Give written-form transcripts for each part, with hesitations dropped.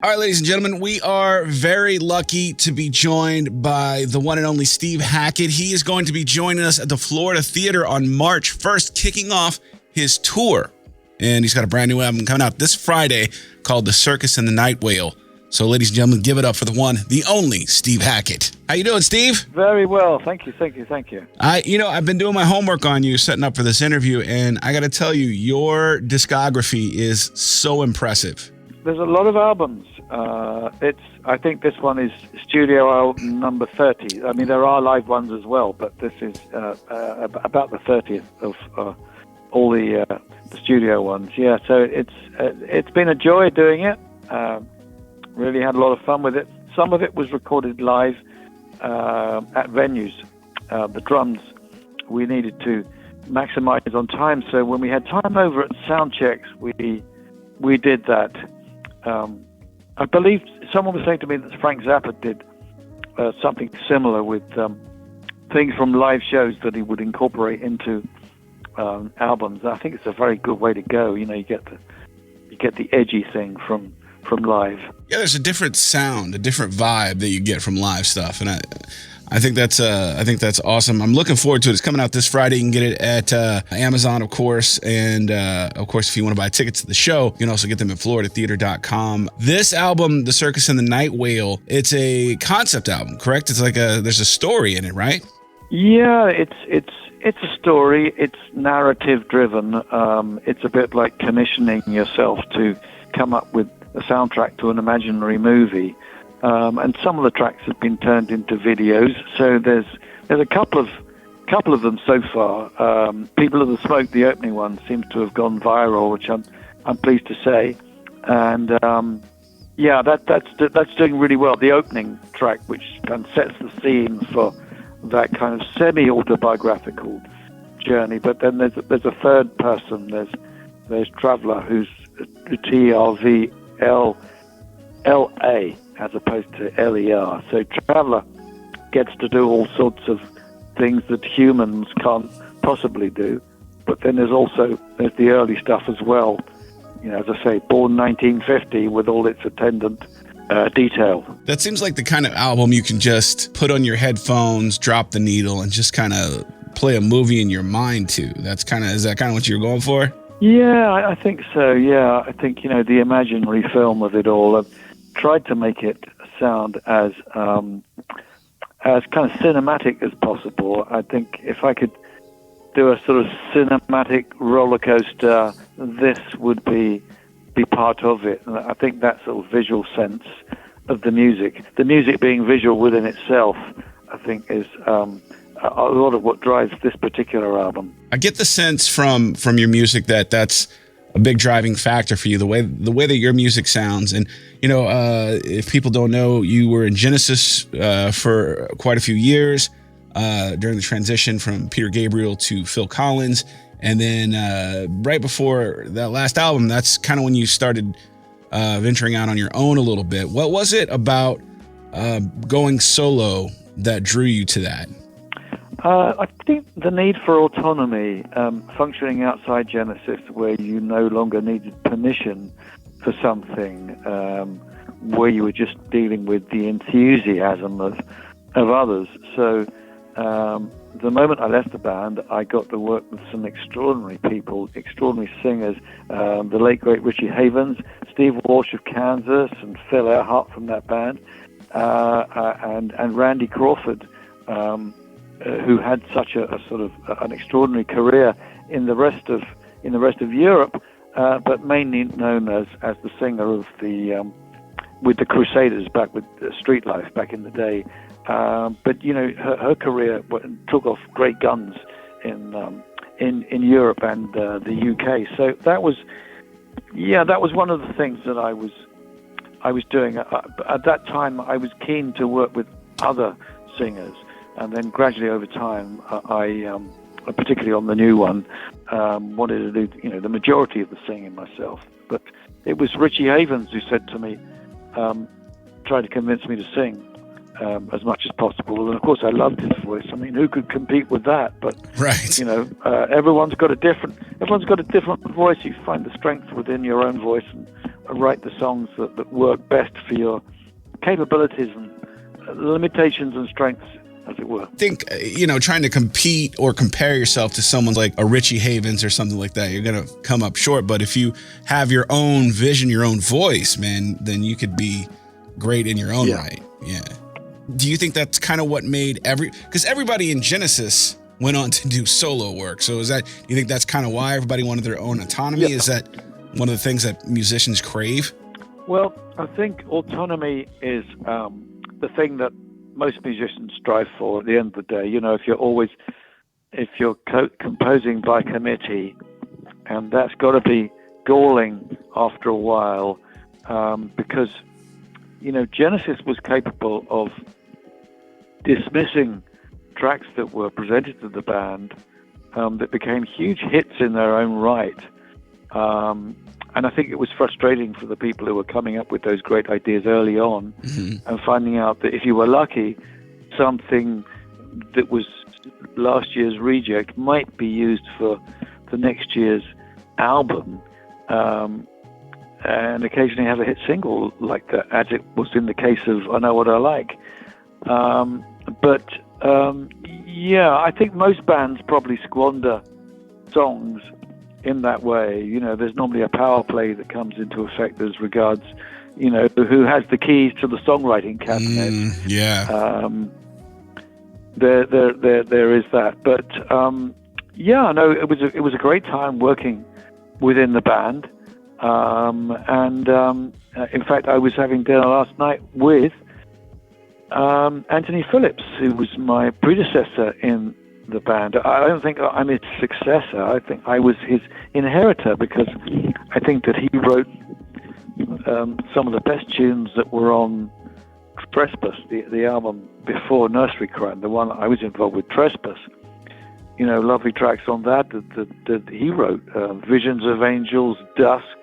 All right, ladies and gentlemen, we are very lucky to be joined by the one and only Steve Hackett. He is going to be joining us at the Florida Theater on March 1st, kicking off his tour. And he's got a brand new album coming out this Friday called The Circus and the Night Whale. So, ladies and gentlemen, give it up for the one, the only Steve Hackett. How you doing, Steve? Very well. Thank you. I've been doing my homework on you, setting up for this interview, and I got to tell you, your discography is so impressive. There's a lot of albums. I think this one is studio album number 30. I mean, there are live ones as well, but this is about the 30th of all the studio ones. Yeah, so it's been a joy doing it. Really had a lot of fun with it. Some of it was recorded live at venues. The drums we needed to maximize on time, so when we had time over at sound checks, we did that. I believe someone was saying to me that Frank Zappa did something similar with things from live shows that he would incorporate into albums. I think it's a very good way to go. You know, you get the edgy thing from live. Yeah, there's a different sound, a different vibe that you get from live stuff, and I think that's awesome. I'm looking forward to it. It's coming out this Friday. You can get it at Amazon, of course, and of course, if you want to buy tickets to the show, you can also get them at floridatheater.com. This album, The Circus and the Night Whale, it's a concept album, correct? It's like there's a story in it, right? Yeah, it's a story. It's narrative driven. It's a bit like commissioning yourself to come up with a soundtrack to an imaginary movie. And some of the tracks have been turned into videos. So there's a couple of them so far. People of the Smoke, the opening one, seems to have gone viral, which I'm pleased to say. And that's doing really well. The opening track, which kind of sets the scene for that kind of semi-autobiographical journey. But then there's a third person. There's Traveller, who's TRVLA as opposed to LER. So Traveller gets to do all sorts of things that humans can't possibly do. But then there's the early stuff as well. You know, as I say, born 1950 with all its attendant detail. That seems like the kind of album you can just put on your headphones, drop the needle, and just kind of play a movie in your mind to. Is that kind of what you're going for? Yeah, I think so. Yeah, I think, the imaginary film of it all. I've tried to make it sound as kind of cinematic as possible. I think if I could do a sort of cinematic roller coaster, this would be part of it. And I think that sort of visual sense of the music being visual within itself, I think is a lot of what drives this particular album. I get the sense from your music that's a big driving factor for you, the way that your music sounds. And if people don't know, you were in Genesis for quite a few years during the transition from Peter Gabriel to Phil Collins, and then right before that last album, that's kind of when you started venturing out on your own a little bit. What was it about going solo that drew you to that? I think the need for autonomy, functioning outside Genesis, where you no longer needed permission for something, where you were just dealing with the enthusiasm of others. So the moment I left the band, I got to work with some extraordinary people, extraordinary singers, the late, great Richie Havens, Steve Walsh of Kansas, and Phil Earhart from that band, and Randy Crawford, who had such a sort of an extraordinary career in the rest of Europe, but mainly known as the singer of with the Crusaders back with Street Life back in the day. But her career took off great guns in Europe and the UK. So that was one of the things that I was doing at that time. I was keen to work with other singers. And then gradually over time, I particularly on the new one, wanted to do, the majority of the singing myself. But it was Richie Havens who said to me, tried to convince me to sing as much as possible. And of course, I loved his voice. I mean, who could compete with that? But right. Everyone's got a different voice. You find the strength within your own voice, and write the songs that work best for your capabilities and limitations and strengths, as it were. I think, trying to compete or compare yourself to someone like a Richie Havens or something like that, you're going to come up short. But if you have your own vision, your own voice, man, then you could be great in your own right. Yeah. Do you think that's kind of what made because everybody in Genesis went on to do solo work. So do you think that's kind of why everybody wanted their own autonomy? Yeah. Is that one of the things that musicians crave? Well, I think autonomy is the thing that most musicians strive for at the end of the day. If you're composing by committee, and that's got to be galling after a while, because, Genesis was capable of dismissing tracks that were presented to the band that became huge hits in their own right. And I think it was frustrating for the people who were coming up with those great ideas early on, and finding out that if you were lucky, something that was last year's reject might be used for the next year's album, and occasionally have a hit single like that, as it was in the case of I Know What I Like. I think most bands probably squander songs in that way. There's normally a power play that comes into effect as regards, who has the keys to the songwriting cabinet. There is that. But no, it was a great time working within the band. In fact, I was having dinner last night with Anthony Phillips, who was my predecessor in the band. I don't think I'm his successor. I think I was his inheritor, because I think that he wrote some of the best tunes that were on Trespass, the album before Nursery Crime, the one I was involved with, Trespass. Lovely tracks on that he wrote, Visions of Angels, Dusk,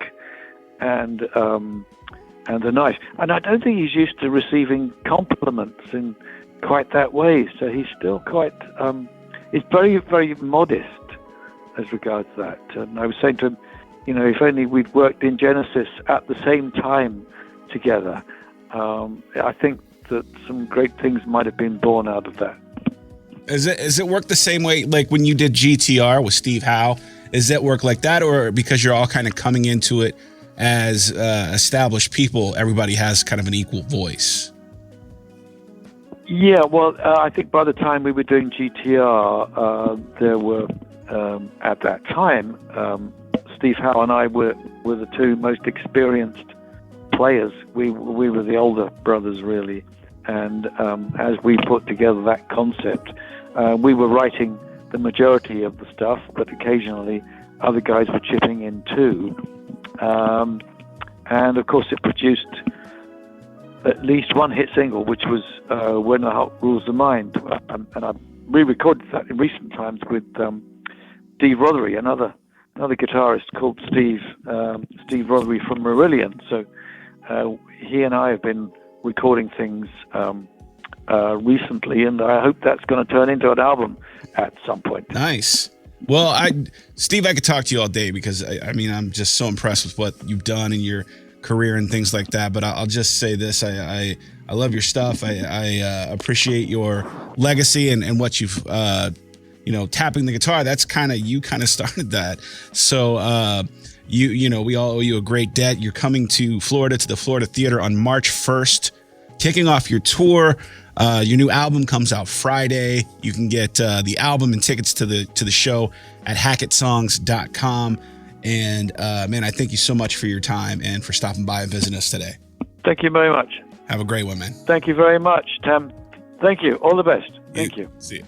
and The Knife. And I don't think he's used to receiving compliments in quite that way, so he's still quite... He's very, very modest as regards that. And I was saying to him, if only we'd worked in Genesis at the same time together, I think that some great things might have been born out of that. Is it work the same way, like when you did GTR with Steve Howe? Is that work like that, or because you're all kind of coming into it as established people, everybody has kind of an equal voice? Yeah, well, I think by the time we were doing GTR, there were, at that time, Steve Howe and I were the two most experienced players. We were the older brothers, really. And as we put together that concept, we were writing the majority of the stuff, but occasionally other guys were chipping in too. And of course, it produced at least one hit single, which was When the Heart Rules the Mind. And I re-recorded that in recent times with Steve Rothery, another guitarist called Steve Rothery from Marillion. So he and I have been recording things recently, and I hope that's going to turn into an album at some point. Nice. Well, Steve, I could talk to you all day, because I'm just so impressed with what you've done in your career and things like that. But I'll just say this: I love your stuff. I appreciate your legacy and what you've tapping the guitar. That's you started that. So we all owe you a great debt. You're coming to Florida, to the Florida Theater on March 1st, kicking off your tour. Your new album comes out Friday. You can get the album and tickets to the show at hackettsongs.com. And man, I thank you so much for your time and for stopping by and visiting us today. Thank you very much. Have a great one, man. Thank you very much, Tam. Thank you. All the best. Thank you. See you.